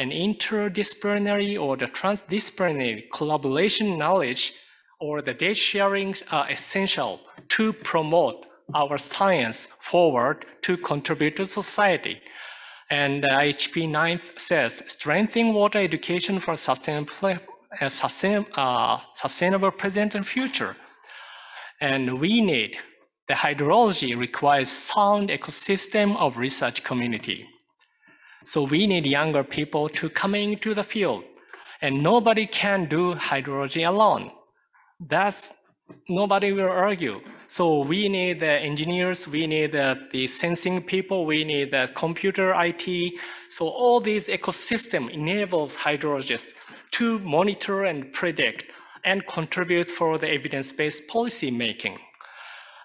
E: And interdisciplinary or the transdisciplinary collaboration knowledge or the data sharing are essential to promote our science forward to contribute to society. And IHP-IX says, strengthening water education for sustainable present and future. And we need, the hydrology requires sound ecosystem of research community. So we need younger people to come into the field. And nobody can do hydrology alone. Nobody will argue. So we need the engineers, we need the sensing people, we need the computer IT. So all these ecosystem enables hydrologists to monitor and predict and contribute for the evidence-based policy making.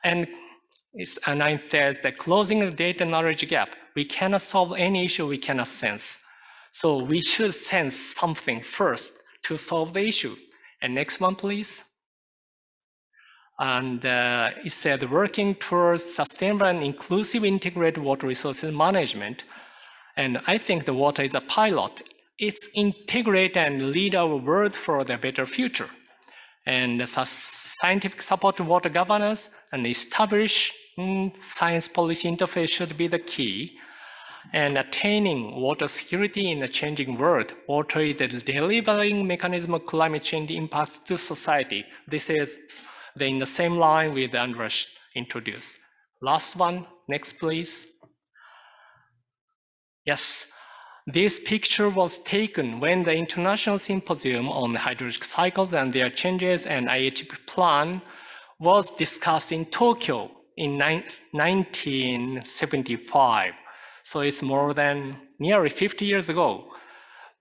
E: And I says that closing the data knowledge gap, we cannot solve any issue we cannot sense. So we should sense something first to solve the issue. And next one, please. And it said working towards sustainable and inclusive integrated water resources management. And I think the water is a pilot. It's integrate and lead our world for the better future. And scientific support to water governance and establish science policy interface should be the key. And attaining water security in a changing world. Water is the delivering mechanism of climate change impacts to society. This is in the same line with András introduced. Last one, next please. Yes, this picture was taken when the International Symposium on hydrologic cycles and their changes and IHP plan was discussed in Tokyo in 1975. So it's more than nearly 50 years ago.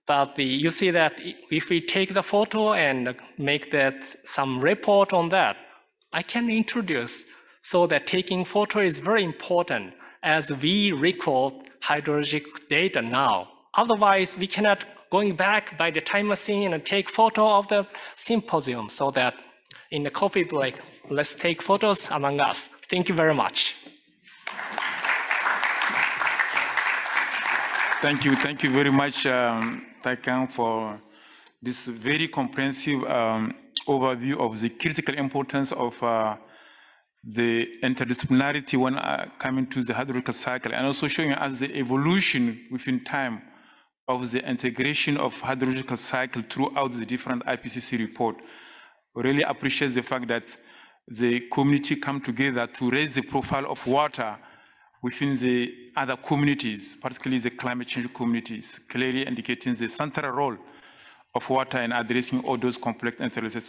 E: But you see that if we take the photo and make some report on that, I can introduce so that taking photo is very important as we record hydrologic data now. Otherwise, we cannot going back by the time machine and take photo of the symposium so that in the coffee break, let's take photos among us. Thank you very much.
A: Thank you very much, Taikan, for this very comprehensive overview of the critical importance of the interdisciplinarity when coming to the hydrological cycle, and also showing us the evolution within time of the integration of hydrological cycle throughout the different IPCC report. We really appreciate the fact that the community come together to raise the profile of water within the other communities, particularly the climate change communities, clearly indicating the central role of water in addressing all those complex interrelated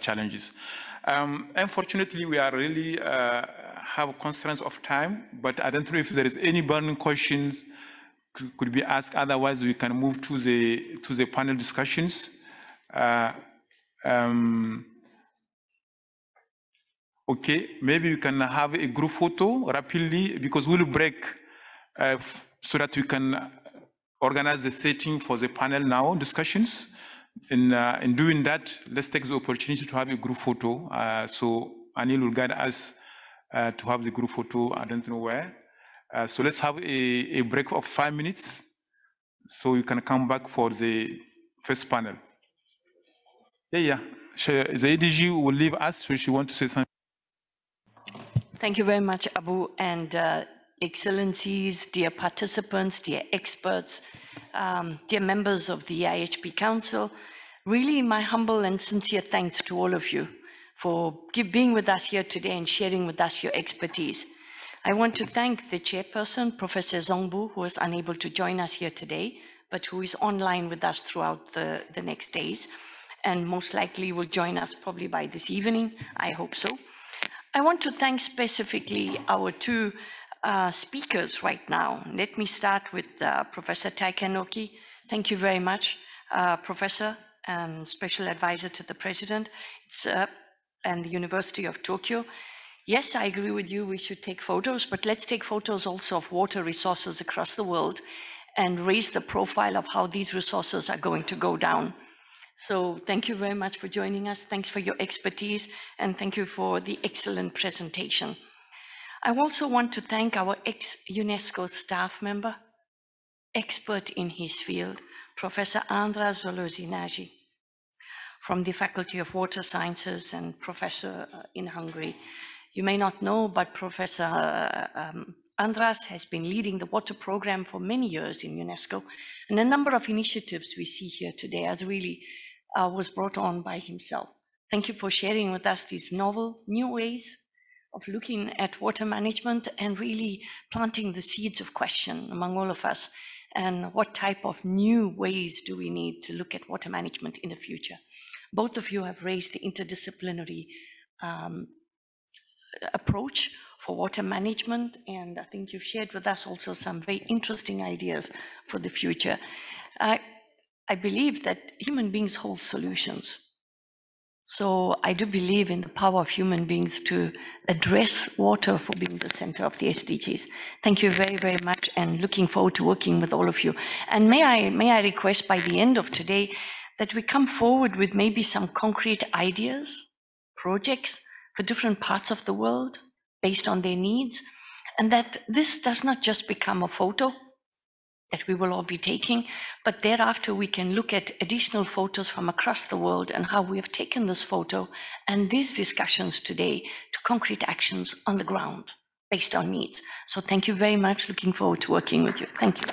A: challenges. Unfortunately, we are really have constraints of time, but I don't know if there is any burning questions could be asked. Otherwise, we can move to the panel discussions. Okay, maybe we can have a group photo rapidly because we'll break so that we can organize the setting for the panel now discussions. In doing that, let's take the opportunity to have a group photo. So Anil will guide us to have the group photo. I don't know where. So let's have a break of 5 minutes so you can come back for the first panel. Yeah. The ADG will leave us, so she wants to say something.
B: Thank you very much, Abu, and excellencies, dear participants, dear experts, dear members of the IHP Council. Really, my humble and sincere thanks to all of you for being with us here today and sharing with us your expertise. I want to thank the chairperson, Professor Zhongbo, who was unable to join us here today, but who is online with us throughout the next days, and most likely will join us probably by this evening. I hope so. I want to thank specifically our two speakers right now. Let me start with Professor Taikan Oki. Thank you very much, Professor and Special Advisor to the President and the University of Tokyo. Yes, I agree with you, we should take photos, but let's take photos also of water resources across the world and raise the profile of how these resources are going to go down. So thank you very much for joining us. Thanks for your expertise, and thank you for the excellent presentation. I also want to thank our ex-UNESCO staff member, expert in his field, Professor András Szöllősi-Nagy, from the Faculty of Water Sciences and professor in Hungary. You may not know, but Professor András has been leading the water program for many years in UNESCO, and a number of initiatives we see here today are really was brought on by himself. Thank you for sharing with us these novel, new ways of looking at water management and really planting the seeds of question among all of us. And what type of new ways do we need to look at water management in the future? Both of you have raised the interdisciplinary approach for water management, and I think you've shared with us also some very interesting ideas for the future. I believe that human beings hold solutions. So I do believe in the power of human beings to address water for being the center of the SDGs. Thank you very, very much, and looking forward to working with all of you. And may I request by the end of today that we come forward with maybe some concrete ideas, projects for different parts of the world based on their needs, and that this does not just become a photo that we will all be taking, but thereafter we can look at additional photos from across the world and how we have taken this photo and these discussions today to concrete actions on the ground based on needs. So thank you very much. Looking forward to working with you. Thank you.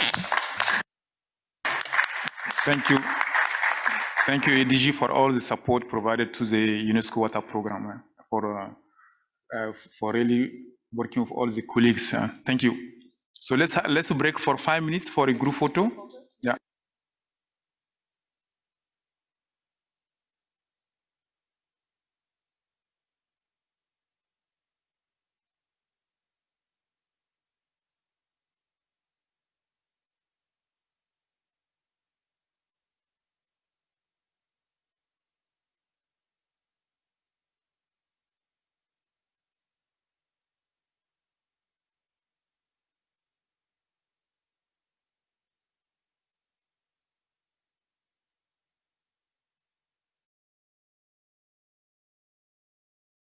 A: Thank you. Thank you, ADG, for all the support provided to the UNESCO Water Programme, for really working with all the colleagues. Thank you. So let's break for 5 minutes for a group photo.